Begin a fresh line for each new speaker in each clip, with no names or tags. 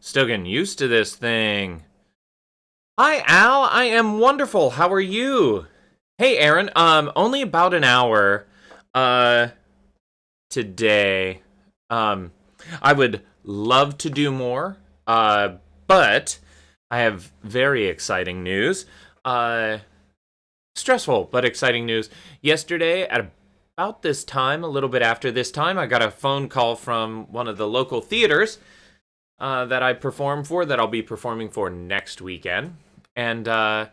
Still getting used to this thing. Hi, Al. I am wonderful. How are you? Hey, Aaron. Only about an hour, uh, today. Um, I would love to do more, but I have very exciting news. Uh, Stressful but exciting news. Yesterday, at about this time, a little bit after this time, I got a phone call from one of the local theaters that I perform for, that I'll be performing for next weekend. And got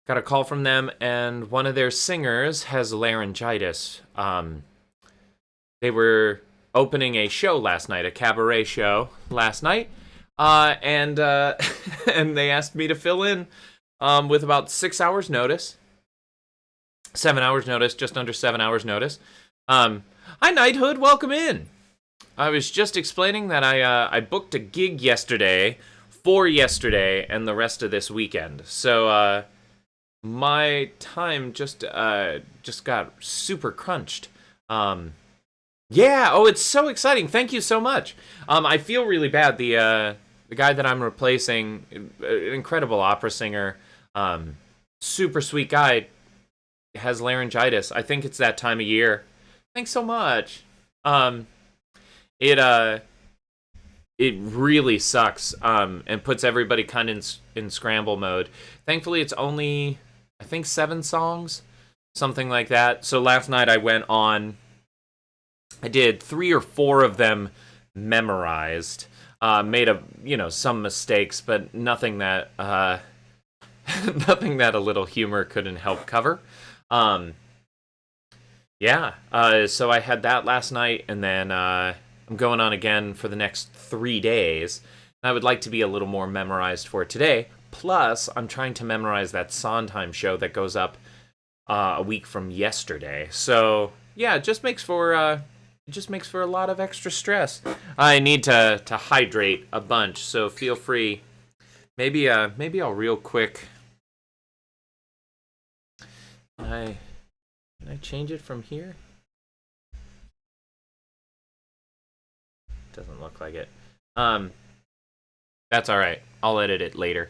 a call from them, and one of their singers has laryngitis. They were opening a show last night, a cabaret show last night, and and they asked me to fill in with about 6 hours notice. 7 hours notice, just under 7 hours notice. Hi, Knighthood, welcome in. I was just explaining that I booked a gig yesterday for yesterday and the rest of this weekend. So my time just got super crunched. Yeah, oh, it's so exciting. Thank you so much. I feel really bad. The guy that I'm replacing, an incredible opera singer, super sweet guy, has laryngitis. I think it's that time of year. Thanks so much. It it really sucks, and puts everybody kind of in scramble mode. Thankfully, it's only, I think, 7 songs, something like that. So last night I did 3 or 4 of them memorized. Made some mistakes, but nothing that nothing that a little humor couldn't help cover. Yeah. So I had that last night, and then I'm going on again for the next 3 days. I would like to be a little more memorized for today. Plus, I'm trying to memorize that Sondheim show that goes up a week from yesterday. So yeah, it just makes for a lot of extra stress. I need to hydrate a bunch, so feel free. Maybe I'll real quick. Can I change it from here? Doesn't look like it. That's all right. I'll edit it later.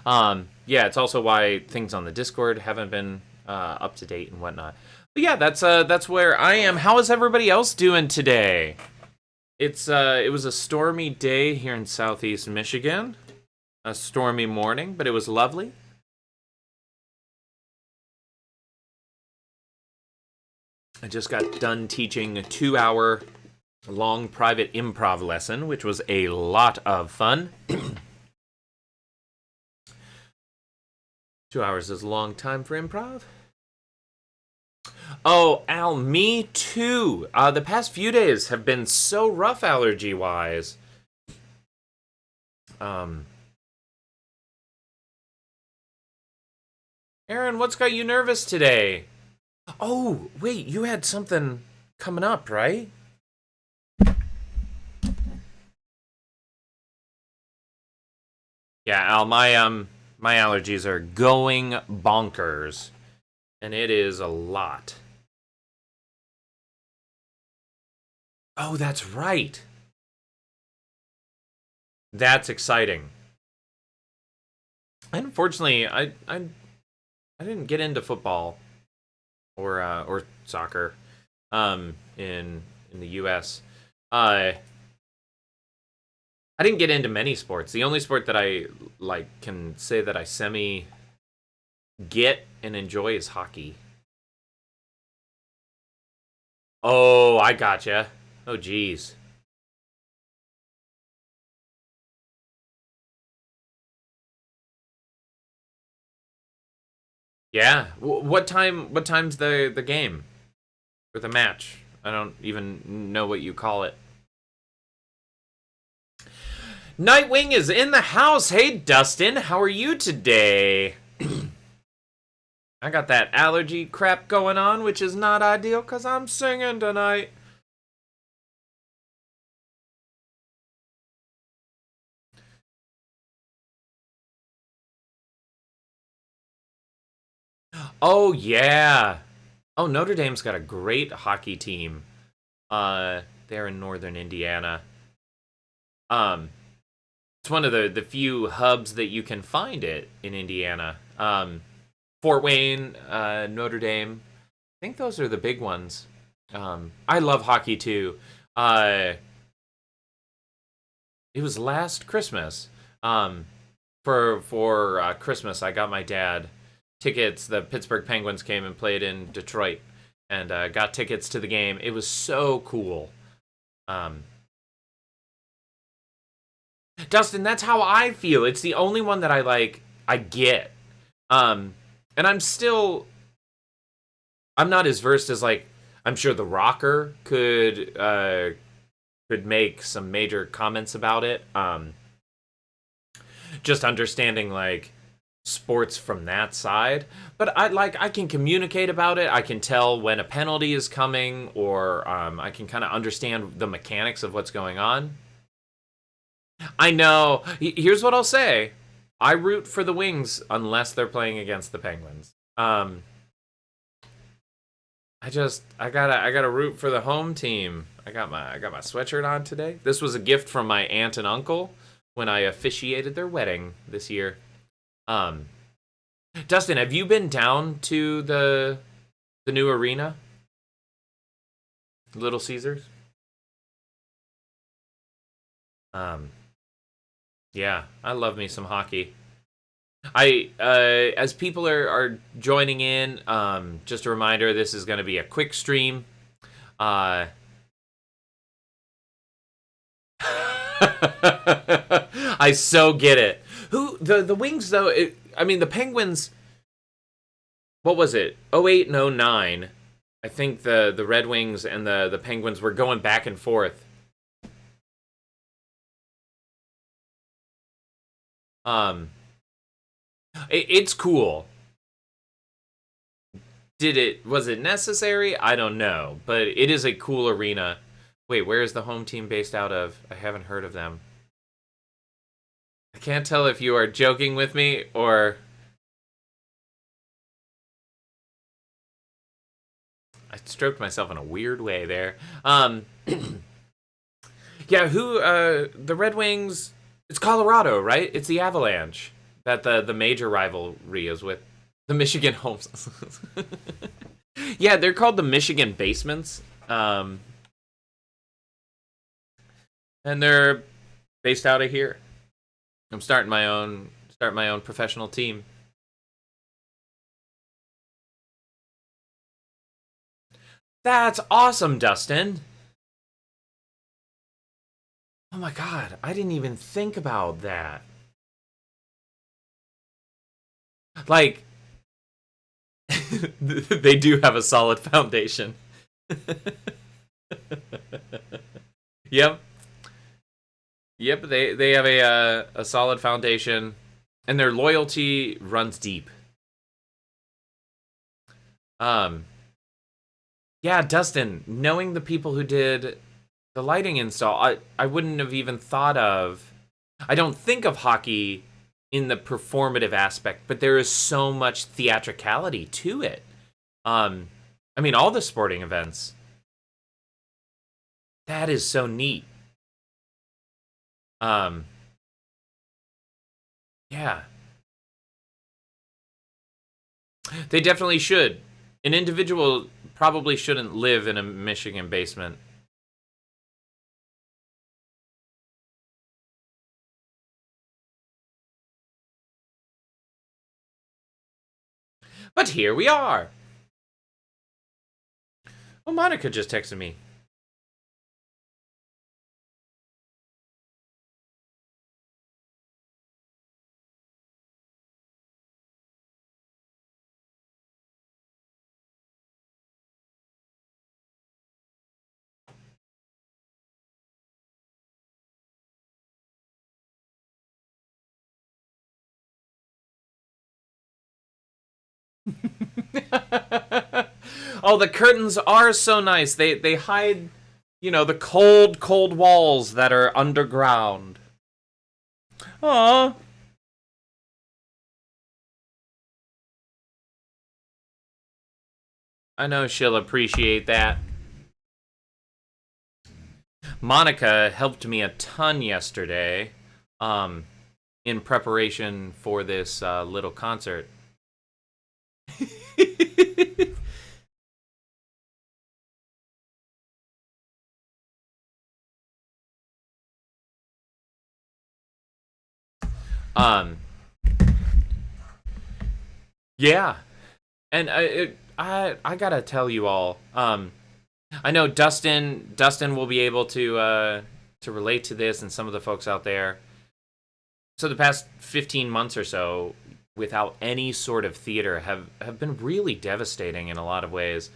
Yeah, it's also why things on the Discord haven't been up to date and whatnot. But yeah, that's where I am. How is everybody else doing today? It was a stormy day here in Southeast Michigan. A stormy morning, but it was lovely. I just got done teaching a 2-hour long private improv lesson, which was a lot of fun. 2 hours is a long time for improv. Oh, Al, me too. The past few days have been so rough allergy-wise. Aaron, what's got you nervous today? Oh, wait, you had something coming up, right? Yeah, Al, my allergies are going bonkers, and it is a lot. Oh, that's right. That's exciting. Unfortunately, I didn't get into football or soccer in the U.S. I didn't get into many sports. The only sport that I can say that I semi get and enjoy is hockey. Oh, I gotcha. Oh, geez. Yeah. What time? What time's the game or the match? I don't even know what you call it. Nightwing is in the house. Hey, Dustin, how are you today? I got that allergy crap going on, which is not ideal because I'm singing tonight. Oh, yeah. Oh, Notre Dame's got a great hockey team. They're in northern Indiana. Um, It's one of the few hubs that you can find it in Indiana. Fort Wayne, Notre Dame. I think those are the big ones. I love hockey too. It was last Christmas. For Christmas, I got my dad tickets. The Pittsburgh Penguins came and played in Detroit, and got tickets to the game. It was so cool. Dustin, that's how I feel. It's the only one that I get. And I'm not as versed as I'm sure the Rocker could make some major comments about it. Just understanding sports from that side, but I can communicate about it. I can tell when a penalty is coming, or I can kind of understand the mechanics of what's going on. I know. Here's what I'll say: I root for the Wings unless they're playing against the Penguins. I gotta root for the home team. I got my sweatshirt on today. This was a gift from my aunt and uncle when I officiated their wedding this year. Dustin, have you been down to the new arena? Little Caesars? Yeah, I love me some hockey. As people are joining in, just a reminder, this is going to be a quick stream. I so get it. The Wings, though, the Penguins, what was it? 08 and 09. I think the Red Wings and the Penguins were going back and forth. It's cool. Was it necessary? I don't know, but it is a cool arena. Wait, where is the home team based out of? I haven't heard of them. I can't tell if you are joking with me or... I stroked myself in a weird way there. Yeah, the Red Wings... It's Colorado, right? It's the Avalanche that the major rivalry is with. The Michigan Homes. Yeah, they're called the Michigan Basements. And they're based out of here. I'm starting my own professional team. That's awesome, Dustin. Oh my god, I didn't even think about that. They do have a solid foundation. Yep. Yep, they have a solid foundation, and their loyalty runs deep. Yeah, Dustin, knowing the people who did the lighting install, I wouldn't have even thought of... I don't think of hockey in the performative aspect, but there is so much theatricality to it. All the sporting events. That is so neat. Yeah. They definitely should. An individual probably shouldn't live in a Michigan basement. But here we are. Oh, Monica just texted me. Oh, the curtains are so nice. They hide, the cold walls that are underground. Aww. I know she'll appreciate that. Monica helped me a ton yesterday. in preparation for this little concert. um, yeah, and I gotta tell you all. I know Dustin will be able to relate to this, and some of the folks out there. So the past 15 months or so, without any sort of theater, have been really devastating in a lot of ways.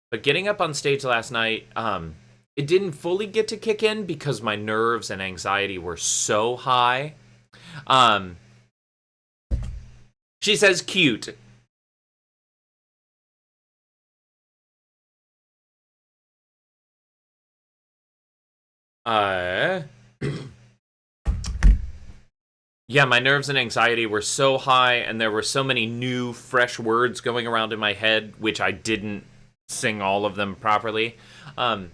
But getting up on stage last night, it didn't fully get to kick in because my nerves and anxiety were so high. She says cute. Yeah, my nerves and anxiety were so high, and there were so many new, fresh words going around in my head, which I didn't sing all of them properly. The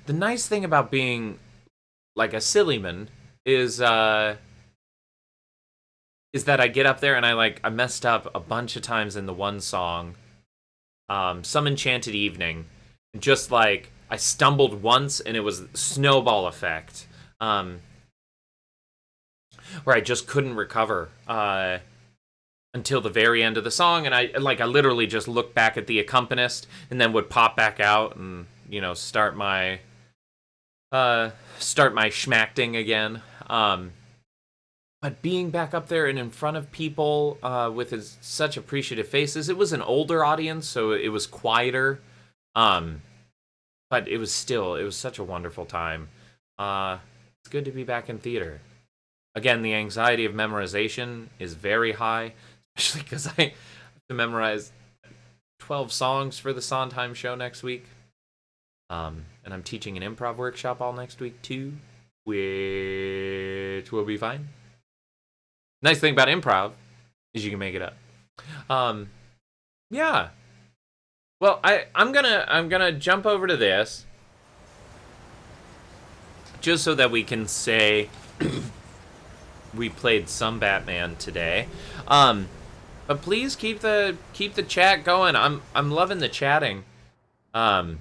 nice thing about being like a sillyman is that I get up there and I messed up a bunch of times in the one song, Some Enchanted Evening. Just like I stumbled once and it was snowball effect. Where I just couldn't recover until the very end of the song, and I literally just looked back at the accompanist and then would pop back out and start my schmacting again. But being back up there and in front of people with such appreciative faces, it was an older audience, so it was quieter. But it was such a wonderful time. It's good to be back in theater. Again, the anxiety of memorization is very high, especially because I have to memorize 12 songs for the Sondheim show next week. And I'm teaching an improv workshop all next week, too, which will be fine. Nice thing about improv is you can make it up. Yeah. Well, I'm gonna jump over to this just so that we can say we played some Batman today. But please keep the chat going. I'm loving the chatting. I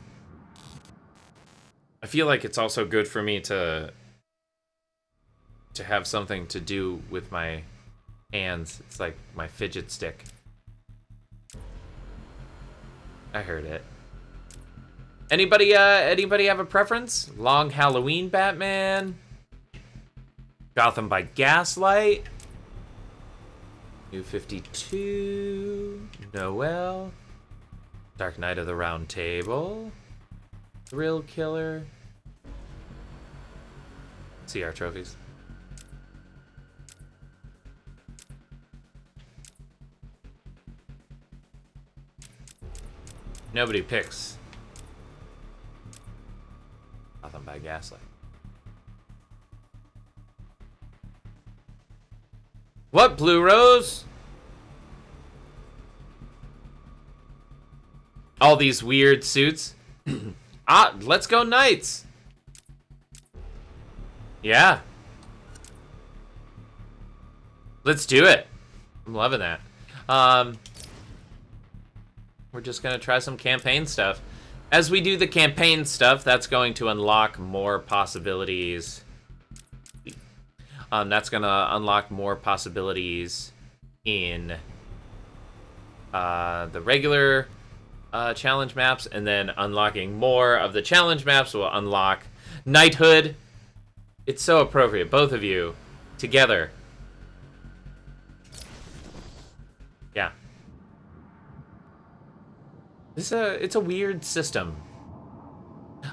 feel like it's also good for me to have something to do with my hands. It's like my fidget stick. I heard it. Anybody have a preference? Long Halloween Batman? Gotham by Gaslight? New 52? Noel? Dark Knight of the Round Table? Thrill Killer? See our trophies. Nobody picks Gotham by Gaslight. What, Blue Rose? All these weird suits. Let's go Knights. Yeah. Let's do it. I'm loving that. We're just going to try some campaign stuff. As we do the campaign stuff, that's going to unlock more possibilities. That's going to unlock more possibilities in the regular challenge maps, and then unlocking more of the challenge maps will unlock knighthood. It's so appropriate, both of you together. Yeah. It's a weird system.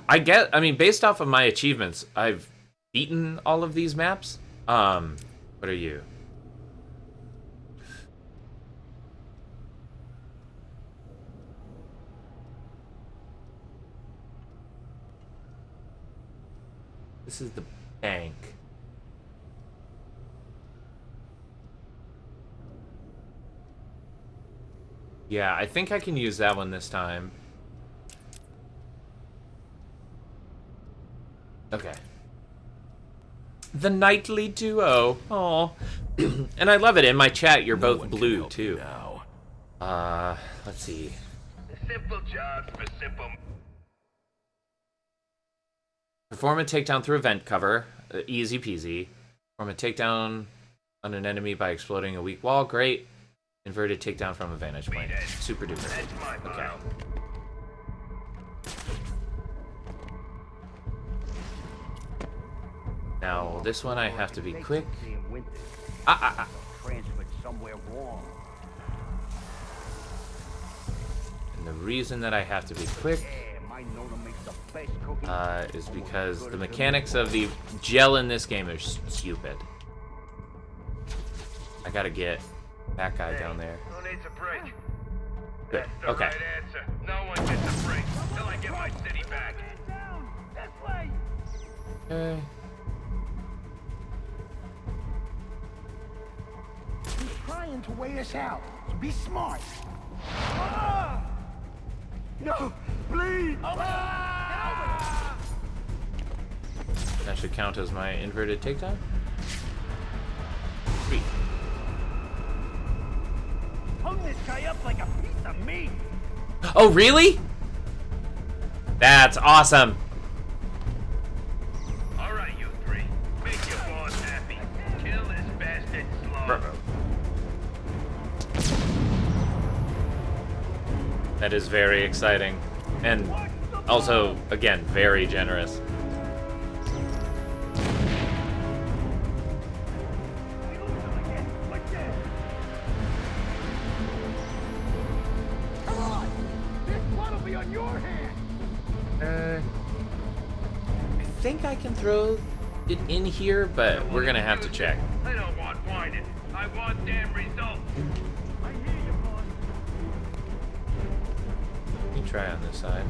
I mean, based off of my achievements, I've beaten all of these maps. What are you? This is the bank. Yeah, I think I can use that one this time. Okay. The nightly duo. Oh, and I love it. In my chat, you're both blue too. Let's see.
Simple jobs for simple.
Perform a takedown through a vent cover. Easy peasy. Perform a takedown on an enemy by exploding a weak wall. Great. Inverted takedown from a vantage point. Super duper. Okay. Now, this one I have to be quick. And the reason that I have to be quick is because the mechanics of the gel in this game are stupid. I gotta get that guy down there.
Who needs a break?
Good.
That's the
Okay.
right answer. No one gets a break till I get my city back.
Okay.
He's trying to weigh us out, so be smart. No, please!
That should count as my inverted takedown. Sweet.
Hung this guy up like a piece of meat.
Oh, really? That's awesome.
All right, you three. Make your boss happy. Kill this bastard slow.
That is very exciting. And also, again, very generous.
Come on! This blood will be on your hands!
I think I can throw it in here, but we're gonna have to check.
I don't want whining. I want damn results.
I hear you, boss.
Let me try on this side.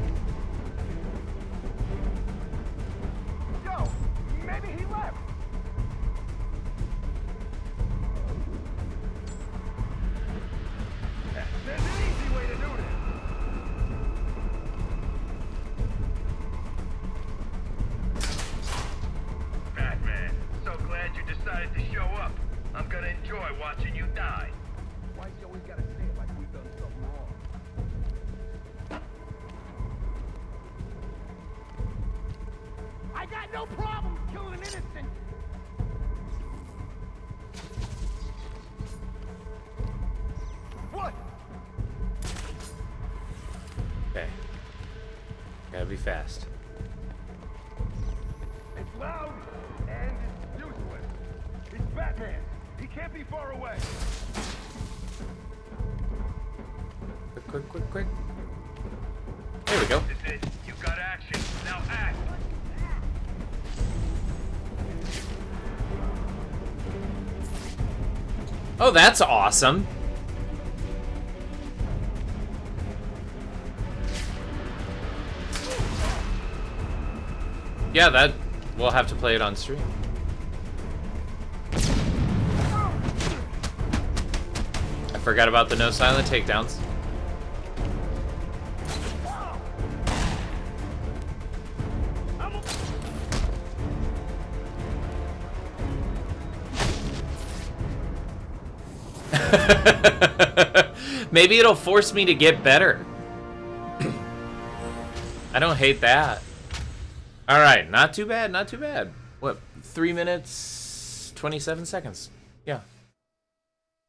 Yo, maybe he left. There's an easy way to do this.
Batman, so glad you decided to show up. I'm gonna enjoy watching you die.
Why you always gotta say it like we've done something wrong? I got no problem killing an innocent. What?
Okay. Gotta be fast.
It's loud and it's useless. It's Batman. He can't be far away.
Quick. There we go.
This is it. You got action. Now act.
Oh, that's awesome. Yeah, that we'll have to play it on stream. I forgot about the no silent takedowns. Maybe it'll force me to get better. I don't hate that. All right, not too bad, not too bad. What, 3 minutes, 27 seconds? Yeah.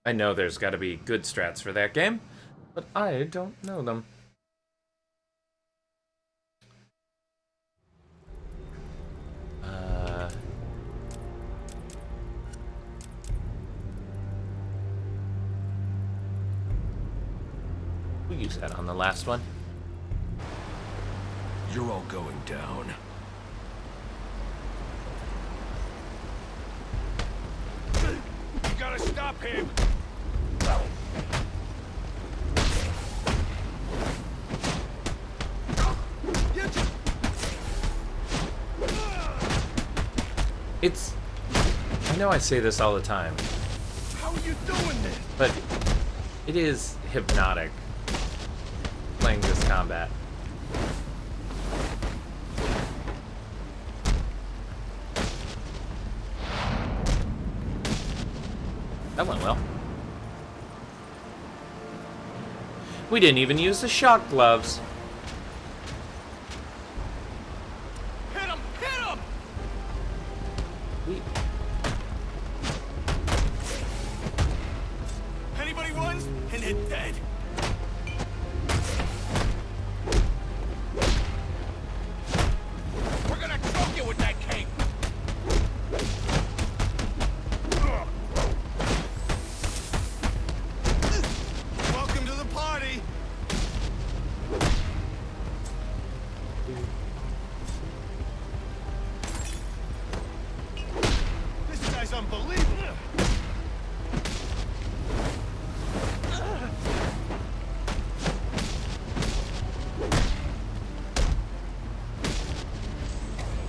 I know there's got to be good strats for that game, but I don't know them. We'll use that on the last one.
You're all going down.
You gotta stop him.
It's... I know I say this all the time,
How are you doing this?
but it is hypnotic playing this combat. That went well. We didn't even use the shock gloves.
Hit him! Hit him!
We...
Anybody runs, and they're dead. We're gonna choke you with that cape. Welcome to the party. This guy's unbelievable.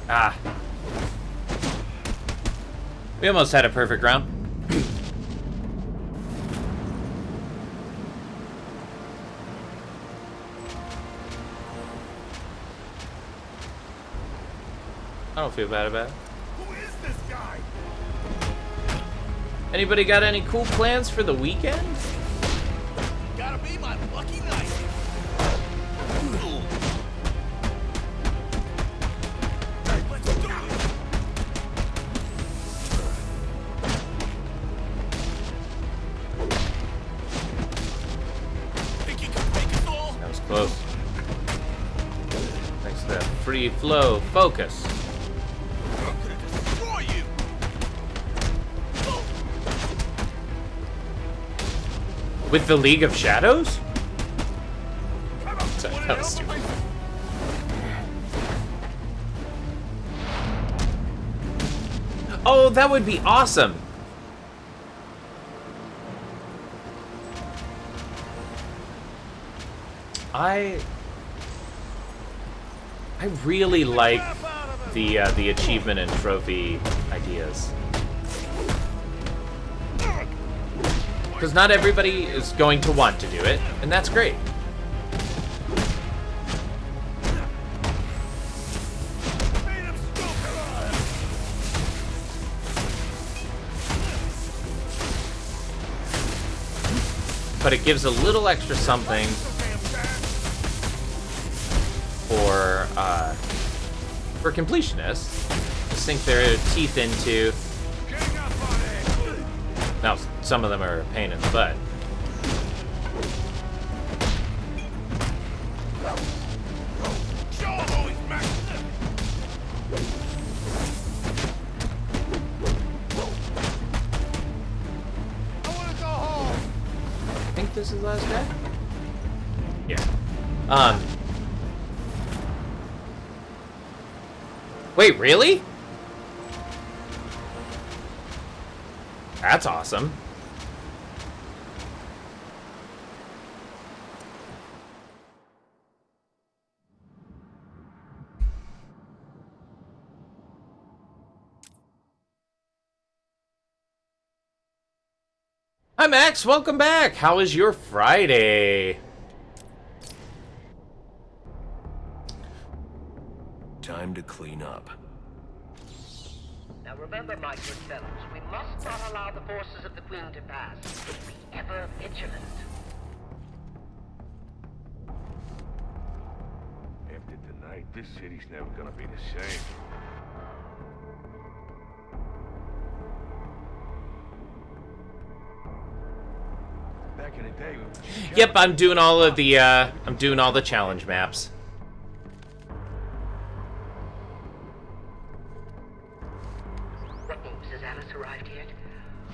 Ah. We almost had a perfect round. I don't feel bad about it.
Who is this guy?
Anybody got any cool plans for the weekend?
Gotta be my lucky night. Let's do this. Think you can take us all?
That was close. Thanks to that free flow focus.
I'm gonna destroy you.
With the League of Shadows?
Come on,
Sorry,
wanna
that was
help
stupid.
me?
Oh, that would be awesome. I really like the achievement and trophy ideas. Because not everybody is going to want to do it, and that's great.
Made him stupid.
But it gives a little extra something for completionists to sink their teeth into.
Gang up on it.
Now, some of them are a pain in the butt.
Show him who he's messing with. I wanna go home.
I think this is the last guy? Yeah. Wait, really? That's awesome. Hi Max, welcome back. How is your Friday?
Time to clean up.
Now remember, my good fellows, we must not allow the forces of the Queen to pass. Be ever vigilant.
After tonight, this city's never gonna be the same. Back in the day,
Yep, I'm doing all of the challenge maps.
What news? Has Alice arrived yet? Be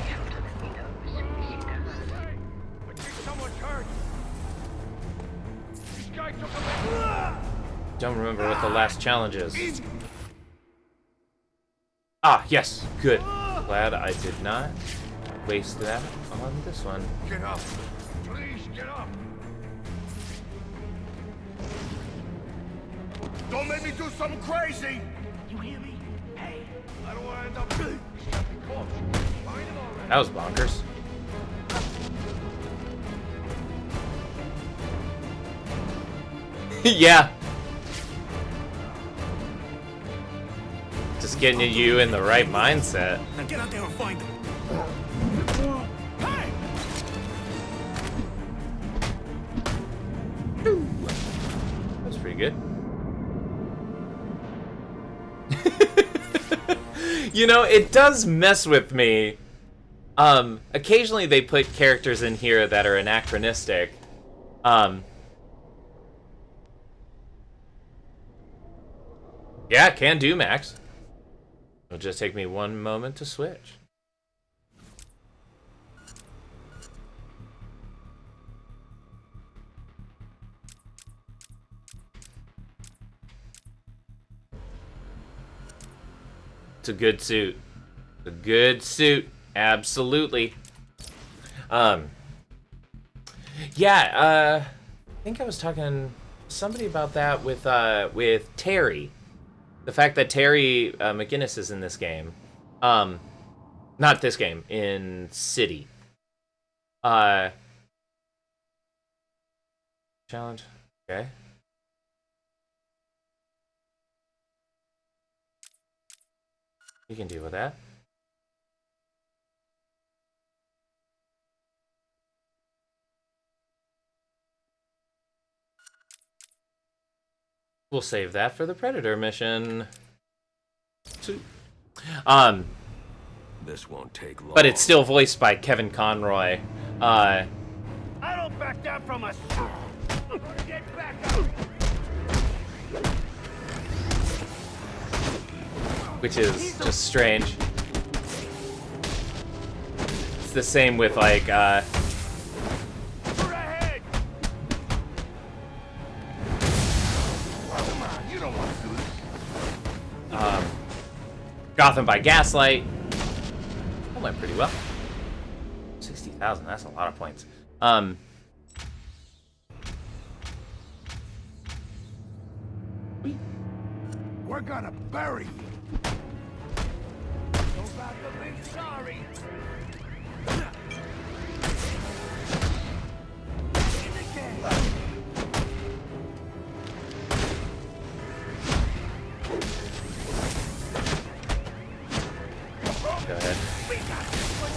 sure to let me know as soon as she does.
I think someone's hurt. This guy took a
Don't remember what the last challenge is. Ah, yes, good. Glad I did not waste that on this one.
Get up. Please, get up. Don't make me do something crazy. You hear me? Hey, I don't want to end up close. Find him already.
That was bonkers. Yeah. Just getting you in the right mindset.
Now get out there and find him.
good. You know, it does mess with me. Occasionally they put characters in here that are anachronistic. Yeah, can do, Max. It'll just take me one moment to switch. It's a good suit. A good suit. Absolutely. Yeah, I think I was talking to somebody about that with Terry. The fact that Terry McGinnis is in this game. Not this game, in City. Challenge. Okay. You can deal with that. We'll save that for the Predator mission.
This won't take long.
But it's still voiced by Kevin Conroy.
I don't back down from us. Get back up.
Which is just strange. It's the same with like
Ahead. Come on, you don't want to do this.
Gotham by Gaslight. That went pretty well. 60,000, that's a lot of points.
We're gonna bury you. Go back to be sorry. In the game.
Go ahead.
We got this one.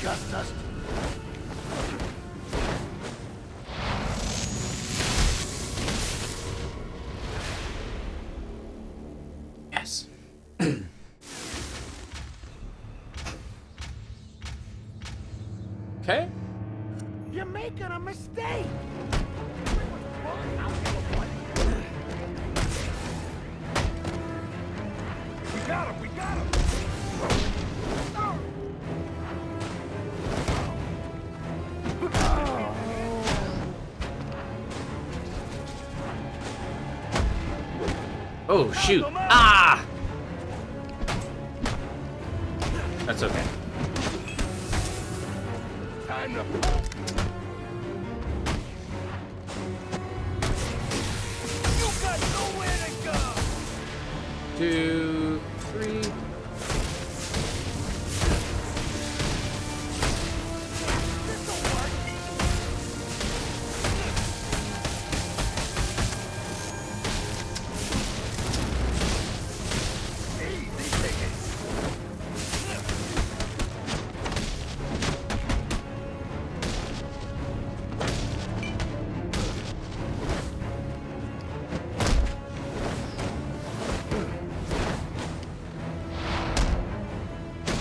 Just us.
Yes. Okay.
You're making a mistake. We got him. We got him.
Oh, shoot. Ah! That's okay.
Time to. You got nowhere to go.
2, 3.
This'll work. Easy ticket.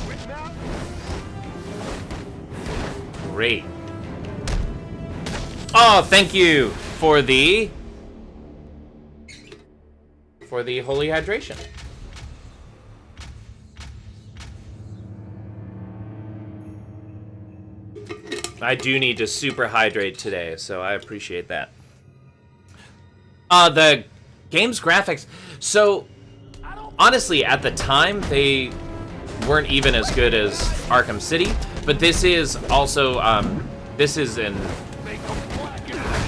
Quit now.
Great. Oh, thank you for the holy hydration. I do need to super hydrate today, so I appreciate that. The game's graphics. So, honestly, at the time, they weren't even as good as Arkham City, but this is also, this is an,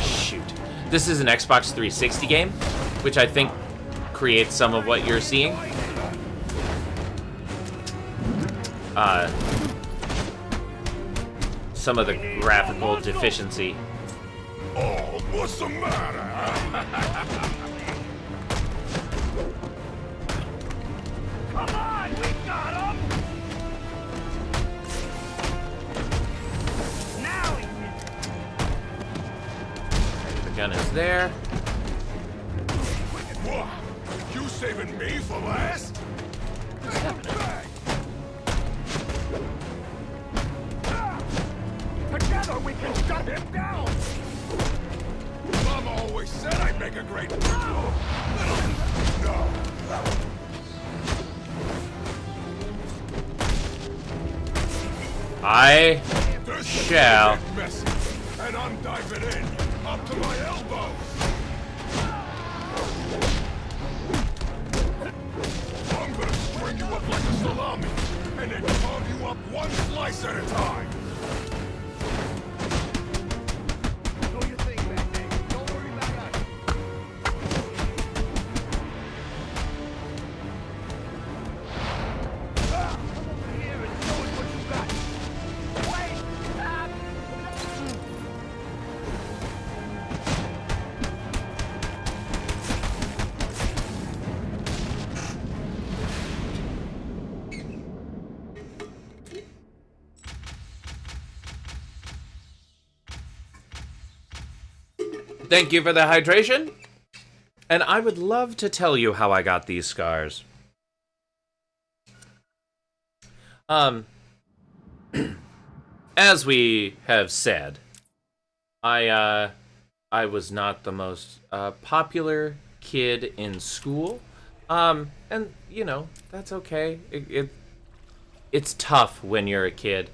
shoot. This is an Xbox 360 game, which I think creates some of what you're seeing. Some of the graphical deficiency.
Oh, what's the matter? Come on, we got him!
gun is there.
What? You saving me for last?
What's happening?
Together we can shut him down! Mama always said I'd make a great... No!
I shall.
Messy, and I'm diving in, up to my elbows! I'm gonna string you up like a salami, and then carve you up one slice at a time! Do your thing, man. Don't worry about us. Come over here and show us what you got. Wait! Stop!
Thank you for the hydration. And I would love to tell you how I got these scars. As we have said, I was not the most popular kid in school. And you know, that's okay. It's tough when you're a kid.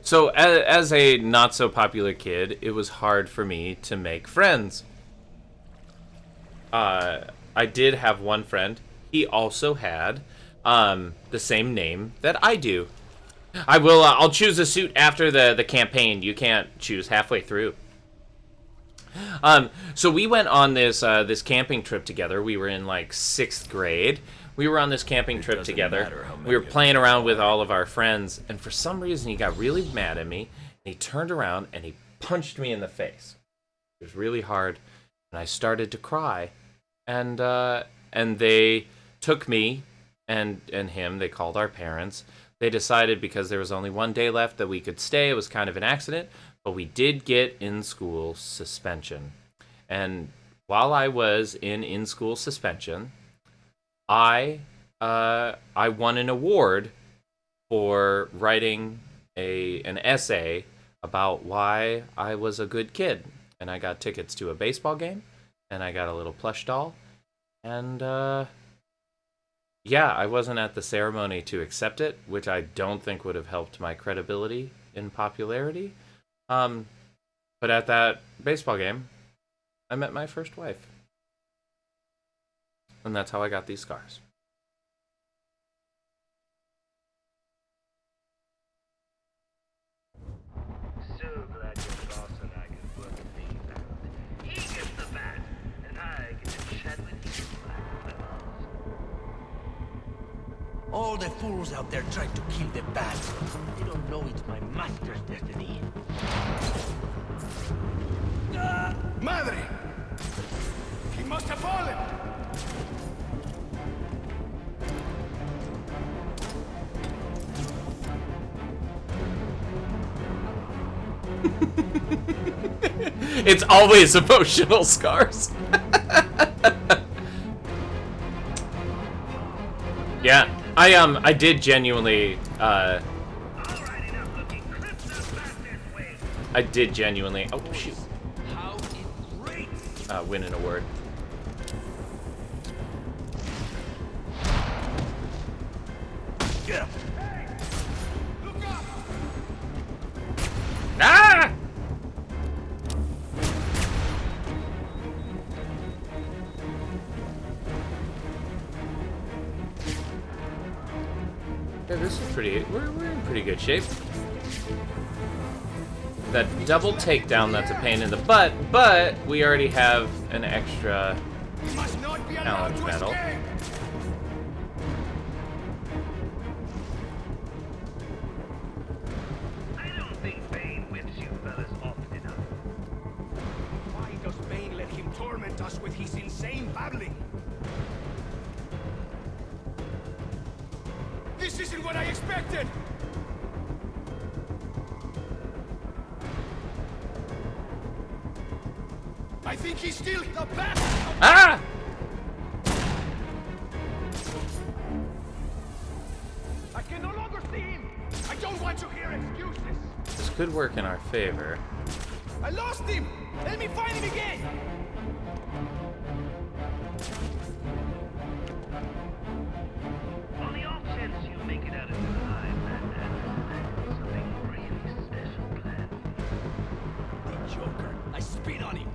So as a not so popular kid, it was hard for me to make friends. I did have one friend. He also had the same name that I do. I'll choose a suit after the campaign. You can't choose halfway through. So we went on this camping trip together. We were in like 6th grade. We were on this camping trip together. We were playing around with all of our friends, and for some reason he got really mad at me, and he turned around and he punched me in the face. It was really hard, and I started to cry. And they took me and him, they called our parents. They decided because there was only one day left that we could stay. It was kind of an accident, but we did get in-school suspension. And while I was in school suspension, I won an award for writing an essay about why I was a good kid. And I got tickets to a baseball game, and I got a little plush doll. And yeah, I wasn't at the ceremony to accept it, which I don't think would have helped my credibility in popularity. But at that baseball game, I met my first wife. And that's how I got these scars.
So glad your boss and I can work things out. He gets the bat, and I get to chat with you like my boss.
All the fools out there tried to kill the bat. They don't know it's my master's destiny.
Madre! He must have fallen!
It's always emotional scars. Yeah, I did genuinely, I did genuinely, oh shoot,
How it rates!
win an award.
Get up!
Ah! Yeah, this is pretty, we're in pretty good shape. That double takedown, that's a pain in the butt, but we already have an extra
Must not be allowed
challenge
to
medal.
escape!
I don't think Bane whips you fellas often enough.
Why does Bane let him torment us with his insane babbling? This isn't what I expected! I think he's still the best.
Ah!
I can no longer see him. I don't want to hear excuses.
This could work in our favor.
I lost him. Let me find him again.
On the off chance you make it out of time, and something really special planned.
The Joker. I spit on him.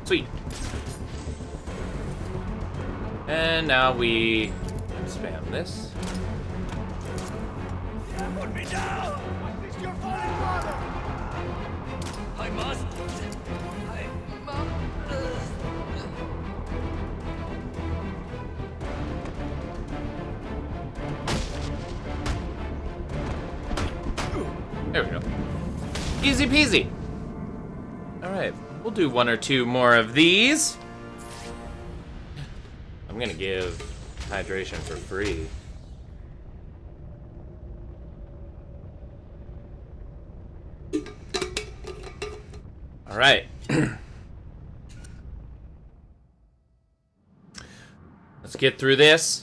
Sweet. And now we spam this.
Put me down. Was this your fallen brother?
I must.
There we go. Easy peasy. Alright, we'll do one or two more of these. I'm gonna give hydration for free. Alright. Let's get through this.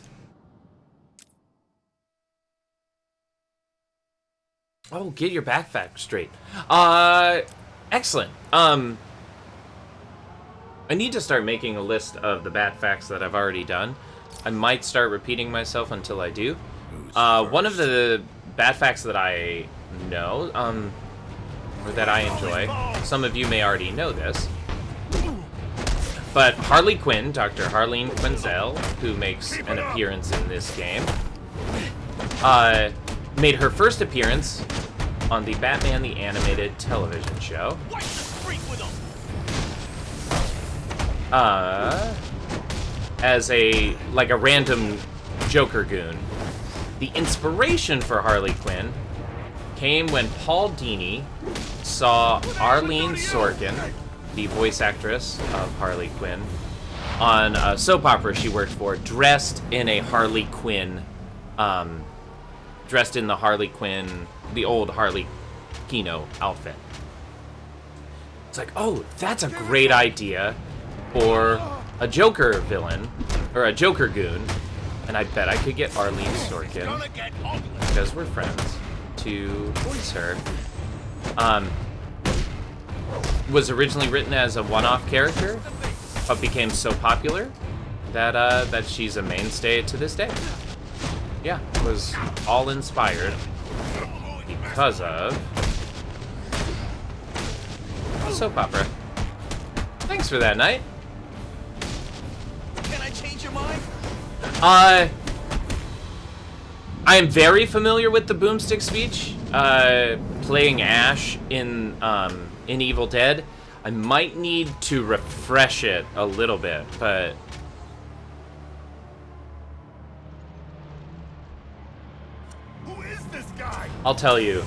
Oh, get your backpack straight. Excellent. I need to start making a list of the bad facts that I've already done. I might start repeating myself until I do. One of the bad facts that I know, or that I enjoy, some of you may already know this, but Harley Quinn, Dr. Harleen Quinzel, who makes an appearance in this game, made her first appearance on the Batman the Animated Television Show.
Wipe the street with him.
As a random Joker goon. The inspiration for Harley Quinn came when Paul Dini saw Arlene Sorkin, the voice actress of Harley Quinn, on a soap opera she worked for, dressed in a Harley Quinn, dressed in the Harley Quinn, the old Harley Kino outfit. It's like, oh, that's a great idea for a Joker villain, or a Joker goon, and I bet I could get Arlene Sorkin, because we're friends, to voice her. Was originally written as a one-off character, but became so popular that that she's a mainstay to this day. Yeah, was all inspired because of a soap opera. Thanks for that, Knight.
Can I change your mind?
I am very familiar with the boomstick speech. Playing Ash in Evil Dead. I might need to refresh it a little bit, but
Who is this guy?
I'll tell you.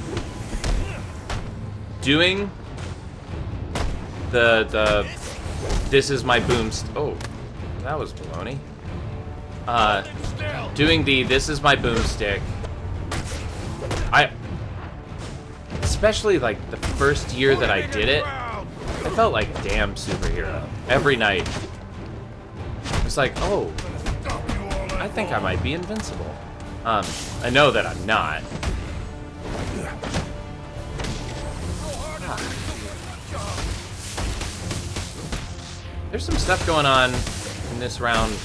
Doing the this is my boomstick. Oh, that was baloney. Doing the this is my boomstick. Especially like the first year that I did it, I felt like a damn superhero. Every night. It's like, oh, I think I might be invincible. I know that I'm not. There's some stuff going on in this round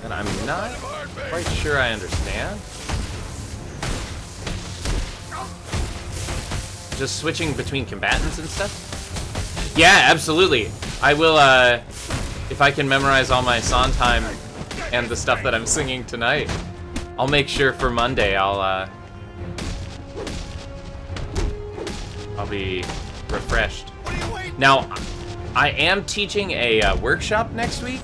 that I'm not quite sure I understand. Just switching between combatants and stuff? Yeah, absolutely. I will, if I can memorize all my Sondheim and the stuff that I'm singing tonight, I'll make sure for Monday I'll be refreshed. Now, I am teaching a workshop next week.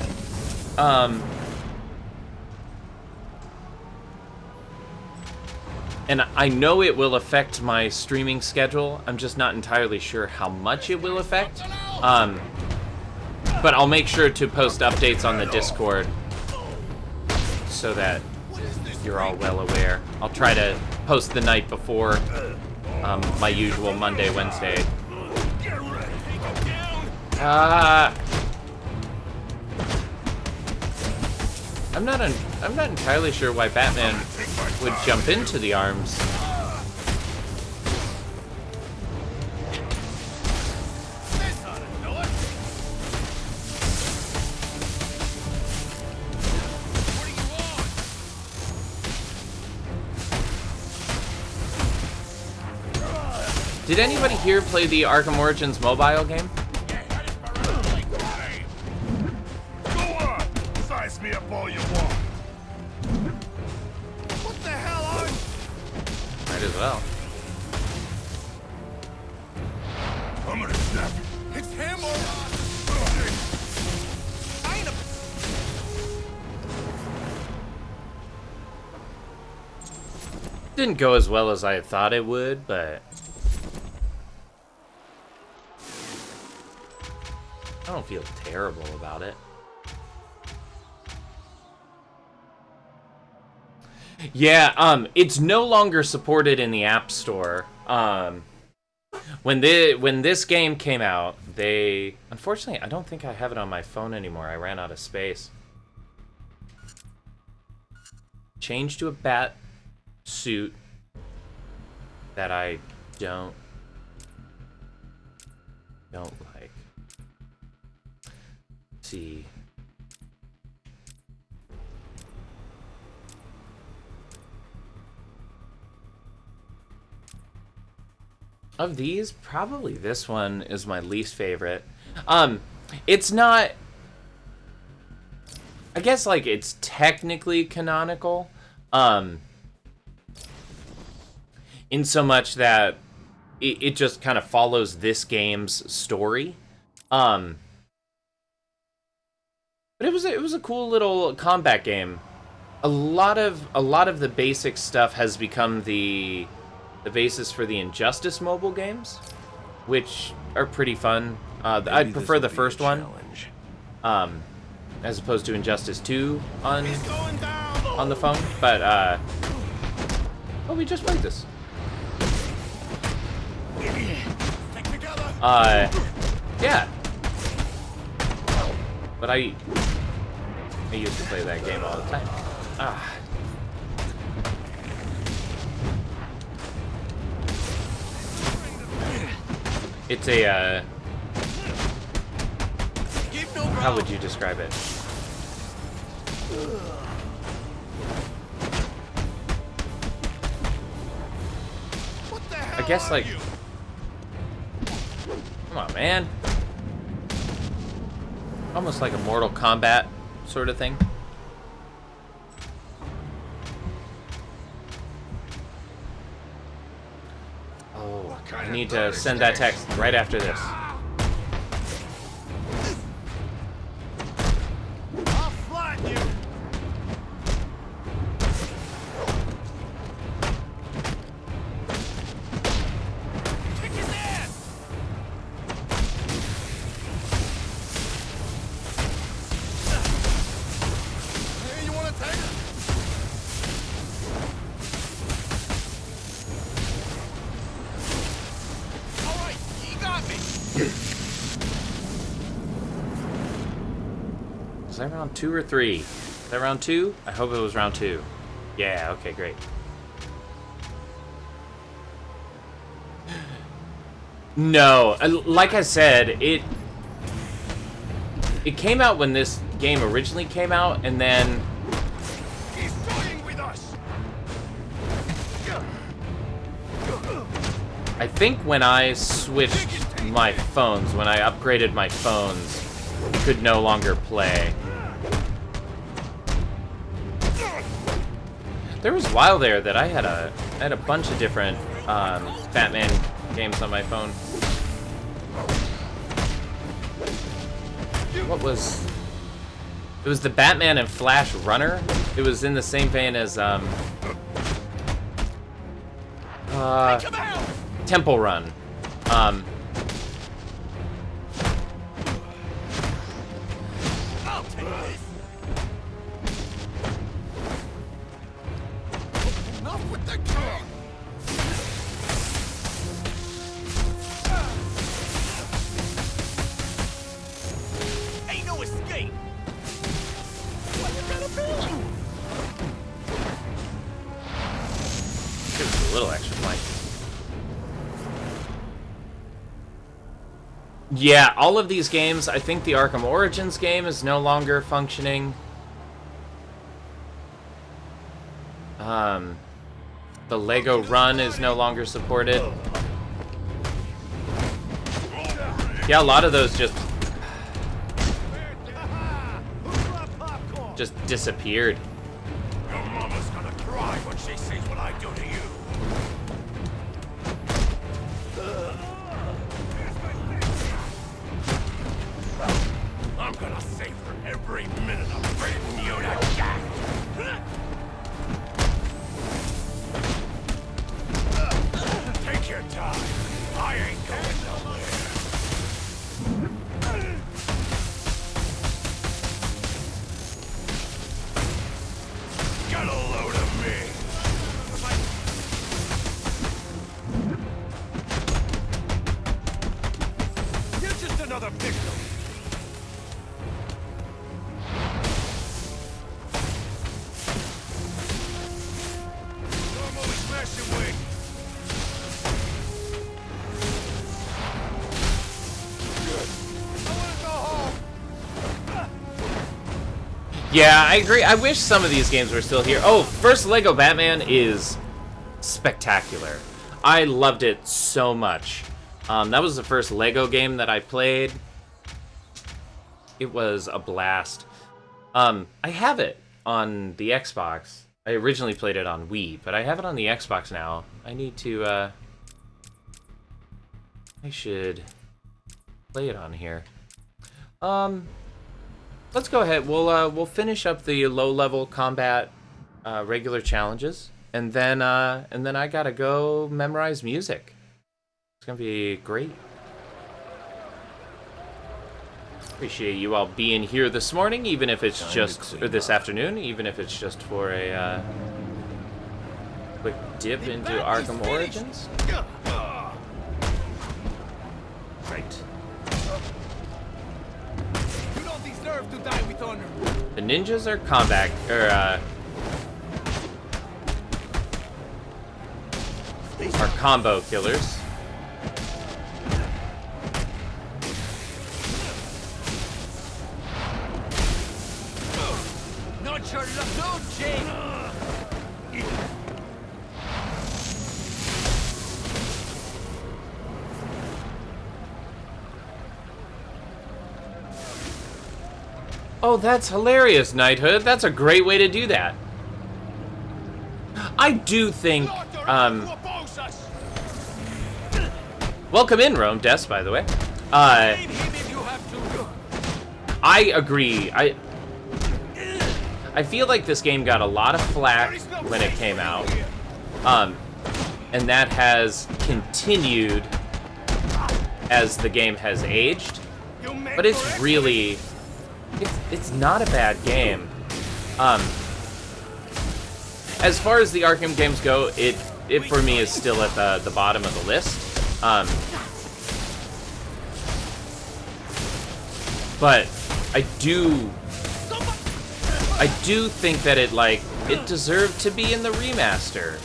And I know it will affect my streaming schedule. I'm just not entirely sure how much it will affect. But I'll make sure to post updates on the Discord so that you're all well aware. I'll try to post the night before my usual Monday, Wednesday. I'm not entirely sure why Batman would jump into the arms. Did anybody here play the Arkham Origins mobile game?
Go on! Size me up all you want! What the hell are you?
Might as well.
I'm gonna snap it. It's him or I ain't a...
Didn't go as well as I thought it would, but I don't feel terrible about it. Yeah, it's no longer supported in the App Store. When this game came out, they... Unfortunately, I don't think I have it on my phone anymore. I ran out of space. Changed to a bat suit that I don't like. Let's see. Of these, probably this one is my least favorite. It's not... I guess, like, it's technically canonical. In so much that it just kind of follows this game's story. But it was a cool little combat game. A lot of the basic stuff has become the basis for the Injustice mobile games, which are pretty fun. I prefer the first one, as opposed to Injustice 2 on the phone. But oh, we just played this. Yeah. But I used to play that game all the time. It's a, how would you describe it? I guess, like... Come on, man. Almost like a Mortal Kombat sort of thing. Oh, I need to send that text right after this.
I'll flatten you! Kick his ass! Hey, you wanna take it? Alright, you got me!
Was that round 2 or 3? Is that round 2? I hope it was round 2. Yeah, okay, great. No, like I said, it came out when this game originally came out, and then
He's toying with us!
I think when I switched my phones, when I upgraded my phones, it could no longer play. There was a while there that I had a bunch of different Batman games on my phone. What was... It was the Batman and Flash Runner. It was in the same vein as Temple Run.
I'll take this!
little extra flank. Yeah, all of these games, I think the Arkham Origins game is no longer functioning. The Lego Run is no longer supported. Yeah, a lot of those just disappeared.
Your mama's gonna cry when she sees what I do to you. I'm gonna savor every minute of bringing you to death. Take your time. I ain't going nowhere. Get a load of me. You're just another victim. Normally smash your wing. Good. I want to go home.
Yeah, I agree. I wish some of these games were still here. Oh, first Lego Batman is spectacular. I loved it so much. That was the first Lego game that I played. It was a blast. I have it on the Xbox. I originally played it on Wii, but I have it on the Xbox now. I need to, I should play it on here. Let's go ahead. We'll finish up the low-level combat regular challenges, and then I gotta go memorize music. It's gonna be great. Appreciate you all being here this morning, even if it's just, or this afternoon, even if it's just for a quick dip into Arkham Origins. Right.
You don't deserve to die with honor.
The ninjas are combat, or are combo killers.
Not your luck, no, Jake.
Oh, that's hilarious, Knighthood. That's a great way to do that. I do think, welcome in, Rome Des, by the way. I agree. I feel like this game got a lot of flack when it came out. And that has continued as the game has aged. But it's really... It's not a bad game. As far as the Arkham games go, it for me is still at the bottom of the list. But I do think that it deserved to be in the remaster.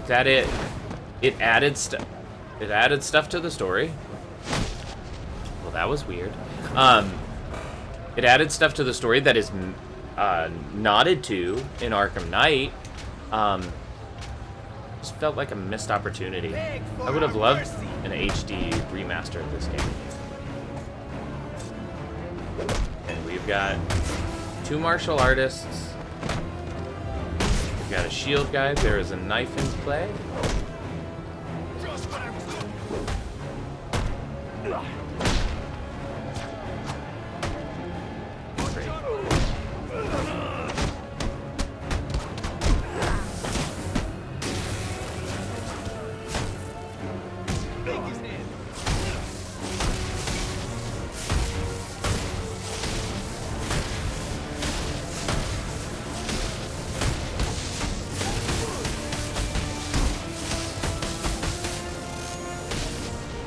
That it added stuff. It added stuff to the story. Well, that was weird. It added stuff to the story that is nodded to in Arkham Knight. Just felt like a missed opportunity. I would have loved an HD remaster of this game. And we've got 2 martial artists. We've got a shield guy. There is a knife in play.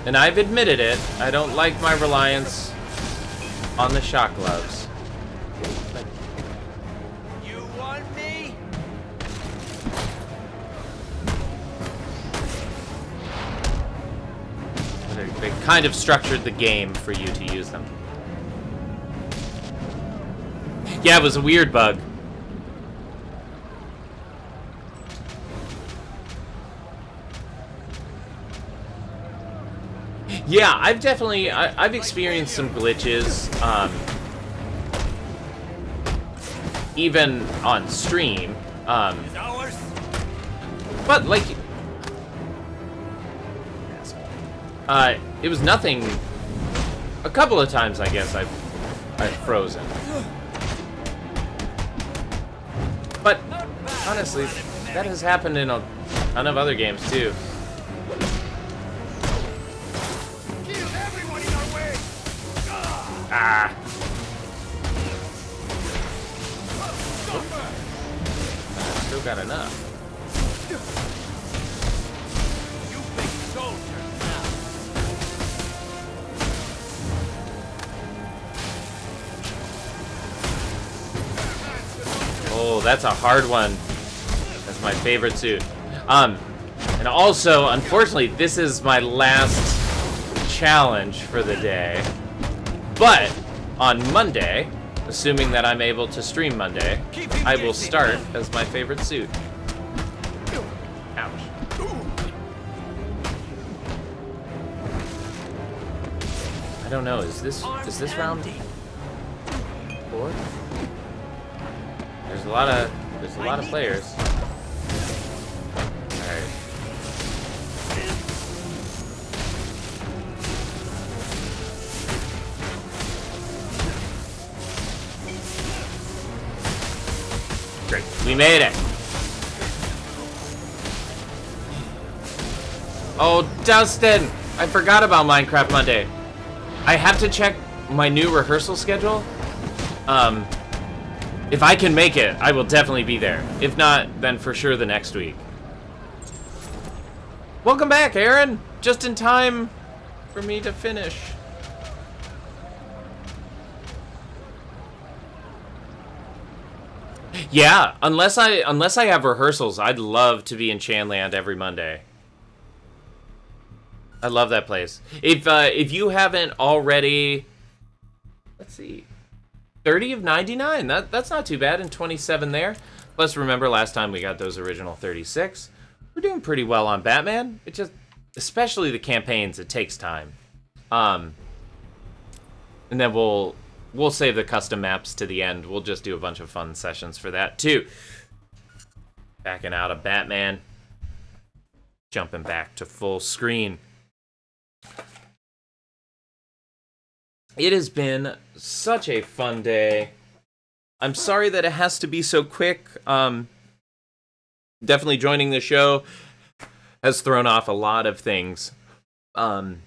And I've admitted it, I don't like my reliance on the shock gloves. kind of structured the game for you to use them. Yeah, it was a weird bug. Yeah, I've experienced some glitches, even on stream, but like, it was nothing. A couple of times, I guess I've frozen, but honestly, that has happened in a ton of other games too. Ah. Still got enough.
You big soldier now.
Oh, that's a hard one. That's my favorite suit. And also, unfortunately, this is my last challenge for the day. But on Monday, assuming that I'm able to stream Monday, I will start as my favorite suit. Ouch. I don't know, is this round 4? There's a lot of players. Alright. Great. We made it. Oh, Dustin! I forgot about Minecraft Monday. I have to check my new rehearsal schedule. If I can make it, I will definitely be there. If not, then for sure the next week. Welcome back, Aaron! Just in time for me to finish. Yeah, unless I have rehearsals, I'd love to be in Chanland every Monday. I love that place. If you haven't already, let's see, 30 of 99. That's not too bad, and 27 there. Plus, remember last time we got those original 36. We're doing pretty well on Batman. It just, especially the campaigns, it takes time. And then we'll save the custom maps to the end. We'll just do a bunch of fun sessions for that too. Backing out of Batman. Jumping back to full screen. It has been such a fun day. I'm sorry that it has to be so quick. Definitely joining the show has thrown off a lot of things. In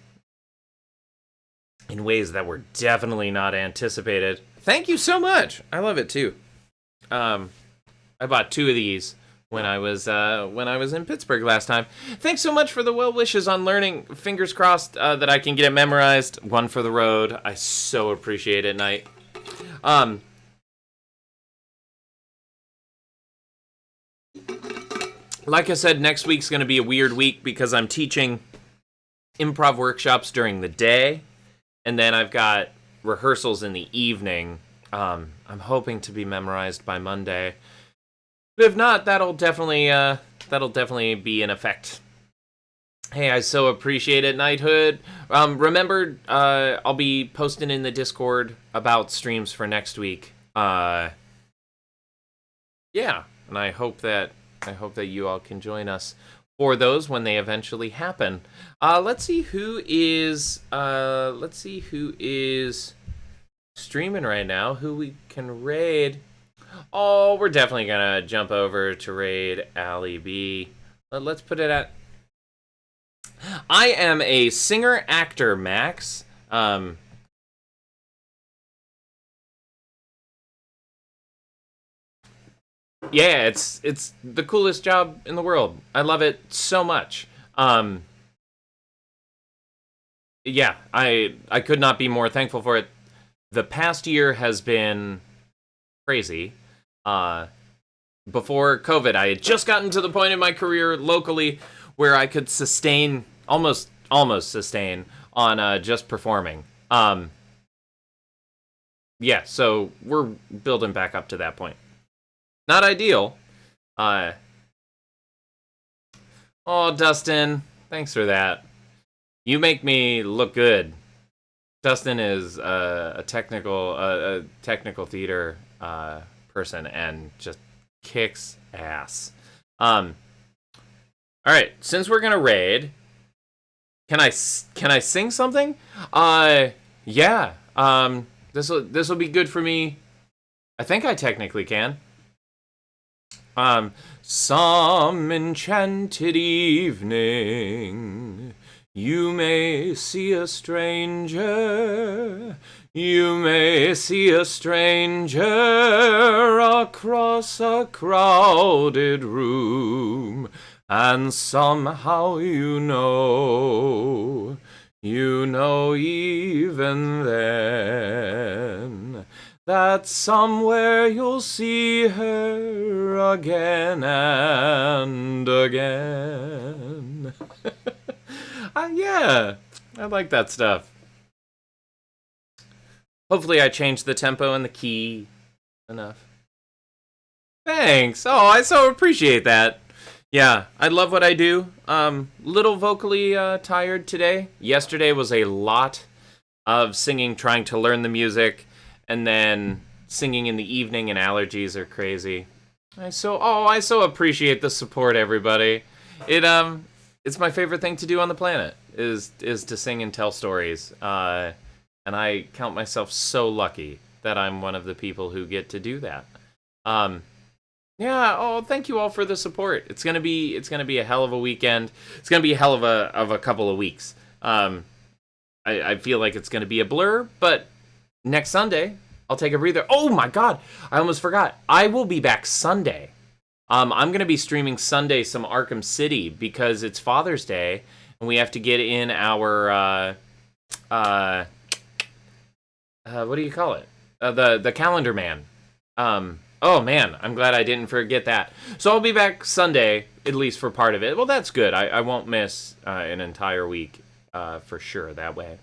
ways that were definitely not anticipated. Thank you so much. I love it too. I bought 2 of these when I was in Pittsburgh last time. Thanks so much for the well wishes on learning. Fingers crossed that I can get it memorized. One for the road. I so appreciate it, Knight. Like I said, next week's going to be a weird week because I'm teaching improv workshops during the day, and then I've got rehearsals in the evening. I'm hoping to be memorized by Monday. But if not, that'll definitely be in effect. Hey, I so appreciate it, Knighthood. Remember, I'll be posting in the Discord about streams for next week. Yeah, and I hope that you all can join us for those when they eventually happen. Let's see who is streaming right now, who we can raid. Oh, we're definitely gonna jump over to raid Ali B. Let's put it at, I am a singer actor, Max. Yeah, it's the coolest job in the world. I love it so much. Yeah, I could not be more thankful for it. The past year has been crazy. Before COVID, I had just gotten to the point in my career locally where I could sustain, almost sustain, on just performing. Yeah, so we're building back up to that point. Not ideal. Oh, Dustin, thanks for that. You make me look good. Dustin is a technical theater person and just kicks ass. All right, since we're gonna raid, can I sing something? Yeah. This will be good for me. I think I technically can. Some enchanted evening, you may see a stranger. You may see a stranger across a crowded room, and somehow you know even then, that somewhere you'll see her again and again. Yeah, I like that stuff. Hopefully I changed the tempo and the key enough. Thanks. Oh, I so appreciate that. Yeah, I love what I do. Little vocally tired today. Yesterday was a lot of singing, trying to learn the music, and then singing in the evening, and allergies are crazy. I so appreciate the support, everybody. It's my favorite thing to do on the planet is to sing and tell stories. And I count myself so lucky that I'm one of the people who get to do that. Yeah, thank you all for the support. It's gonna be a hell of a weekend. It's gonna be a hell of a couple of weeks. I feel like it's gonna be a blur, but next Sunday I'll take a breather. Oh my god, I almost forgot. I will be back Sunday. I'm gonna be streaming Sunday some Arkham City because it's Father's Day and we have to get in our what do you call it? The calendar man. Oh man, I'm glad I didn't forget that. So I'll be back Sunday, at least for part of it. Well, that's good. I won't miss an entire week for sure that way.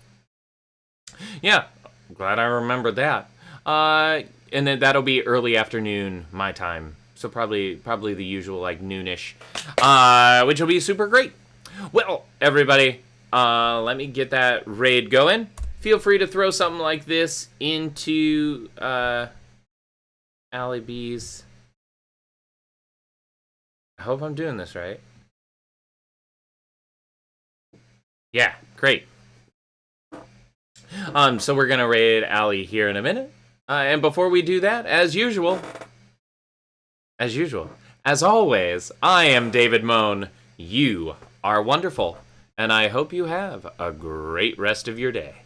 Yeah, glad I remembered that. And then that'll be early afternoon my time. So probably the usual like noonish, which will be super great. Well, everybody, let me get that raid going. Feel free to throw something like this into Allie B's. I hope I'm doing this right. Yeah, great. So we're gonna raid Allie here in a minute. And before we do that, as always, I am David Moan. You are wonderful, and I hope you have a great rest of your day.